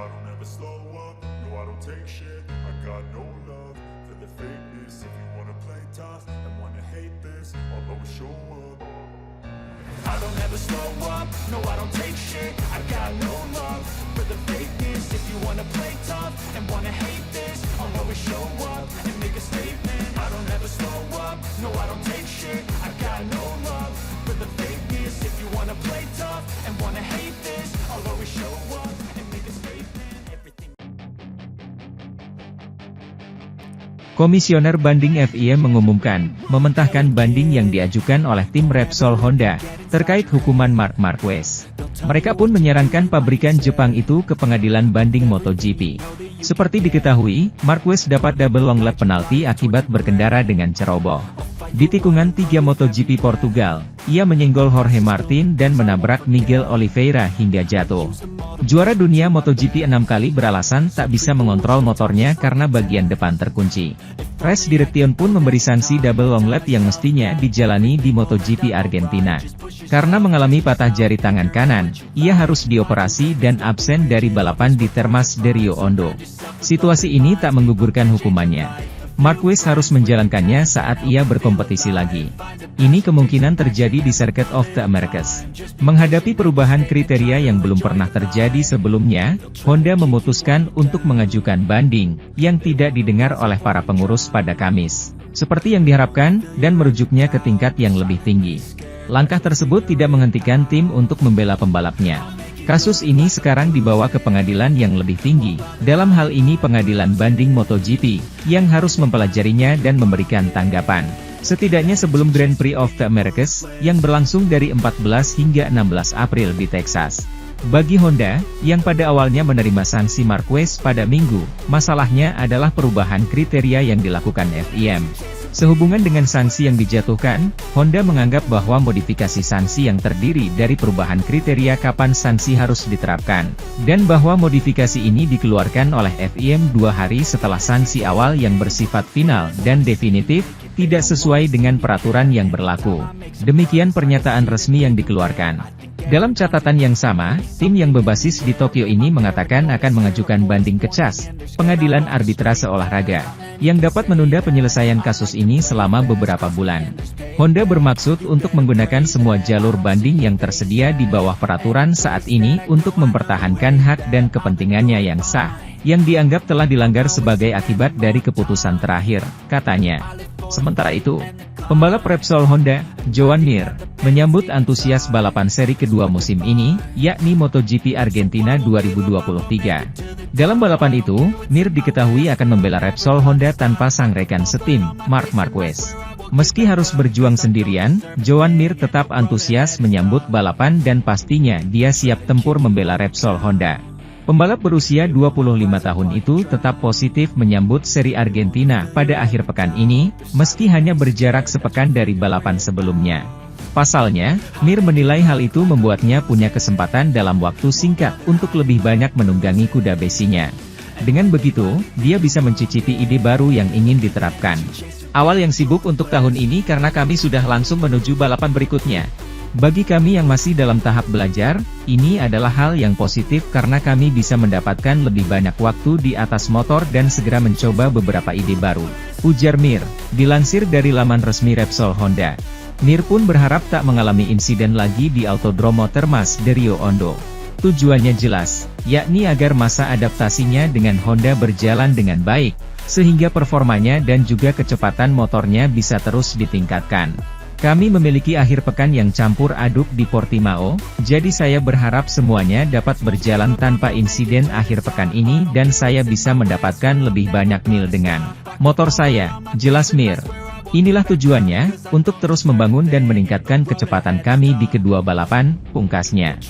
I don't ever slow up, no I don't take shit. I got no love for the fakeness. If you wanna play tough and wanna hate this, I'll always show up. I don't ever slow up, no I don't take shit. I got no love for the fakeness. If you wanna play tough and wanna hate this, I'll always show up and make a statement. I don't ever slow up, no I don't take shit. I got no love for the fakeness. If you wanna play tough and wanna hate this, I'll always show up and make a statement. Everything. Komisioner Banding FIM mengumumkan, mementahkan banding yang diajukan oleh tim Repsol Honda, terkait hukuman Marc Marquez. Mereka pun menyarankan pabrikan Jepang itu ke pengadilan banding MotoGP. Seperti diketahui, Marquez dapat double long lap penalti akibat berkendara dengan ceroboh. Di tikungan 3 MotoGP Portugal, ia menyenggol Jorge Martin dan menabrak Miguel Oliveira hingga jatuh. Juara dunia MotoGP 6 kali beralasan tak bisa mengontrol motornya karena bagian depan terkunci. Race Direction pun memberi sanksi double long lap yang mestinya dijalani di MotoGP Argentina. Karena mengalami patah jari tangan kanan, ia harus dioperasi dan absen dari balapan di Termas de Rio Hondo. Situasi ini tak menggugurkan hukumannya. Marquez harus menjalankannya saat ia berkompetisi lagi. Ini kemungkinan terjadi di Circuit of the Americas. Menghadapi perubahan kriteria yang belum pernah terjadi sebelumnya, Honda memutuskan untuk mengajukan banding, yang tidak didengar oleh para pengurus pada Kamis. Seperti yang diharapkan, dan merujuknya ke tingkat yang lebih tinggi. Langkah tersebut tidak menghentikan tim untuk membela pembalapnya. Kasus ini sekarang dibawa ke pengadilan yang lebih tinggi, dalam hal ini pengadilan banding MotoGP, yang harus mempelajarinya dan memberikan tanggapan. Setidaknya sebelum Grand Prix of the Americas, yang berlangsung dari 14 hingga 16 April di Texas. Bagi Honda, yang pada awalnya menerima sanksi Marquez pada Minggu, masalahnya adalah perubahan kriteria yang dilakukan FIM. Sehubungan dengan sanksi yang dijatuhkan, Honda menganggap bahwa modifikasi sanksi yang terdiri dari perubahan kriteria kapan sanksi harus diterapkan, dan bahwa modifikasi ini dikeluarkan oleh FIM 2 hari setelah sanksi awal yang bersifat final dan definitif, tidak sesuai dengan peraturan yang berlaku. Demikian pernyataan resmi yang dikeluarkan. Dalam catatan yang sama, tim yang berbasis di Tokyo ini mengatakan akan mengajukan banding ke CAS, Pengadilan Arbitrase Olahraga, yang dapat menunda penyelesaian kasus ini selama beberapa bulan. Honda bermaksud untuk menggunakan semua jalur banding yang tersedia di bawah peraturan saat ini untuk mempertahankan hak dan kepentingannya yang sah, yang dianggap telah dilanggar sebagai akibat dari keputusan terakhir, katanya. Sementara itu, pembalap Repsol Honda, Joan Mir, menyambut antusias balapan seri kedua musim ini, yakni MotoGP Argentina 2023. Dalam balapan itu, Mir diketahui akan membela Repsol Honda tanpa sang rekan setim, Marc Marquez. Meski harus berjuang sendirian, Joan Mir tetap antusias menyambut balapan dan pastinya dia siap tempur membela Repsol Honda. Pembalap berusia 25 tahun itu tetap positif menyambut seri Argentina pada akhir pekan ini, meski hanya berjarak sepekan dari balapan sebelumnya. Pasalnya, Mir menilai hal itu membuatnya punya kesempatan dalam waktu singkat untuk lebih banyak menunggangi kuda besinya. Dengan begitu, dia bisa mencicipi ide baru yang ingin diterapkan. Awal yang sibuk untuk tahun ini karena kami sudah langsung menuju balapan berikutnya. Bagi kami yang masih dalam tahap belajar, ini adalah hal yang positif karena kami bisa mendapatkan lebih banyak waktu di atas motor dan segera mencoba beberapa ide baru, ujar Mir, dilansir dari laman resmi Repsol Honda. Mir pun berharap tak mengalami insiden lagi di Autodromo Termas de Rio Hondo. Tujuannya jelas, yakni agar masa adaptasinya dengan Honda berjalan dengan baik, sehingga performanya dan juga kecepatan motornya bisa terus ditingkatkan. Kami memiliki akhir pekan yang campur aduk di Portimao, jadi saya berharap semuanya dapat berjalan tanpa insiden akhir pekan ini dan saya bisa mendapatkan lebih banyak mil dengan motor saya, jelas Mir. Inilah tujuannya, untuk terus membangun dan meningkatkan kecepatan kami di kedua balapan, pungkasnya.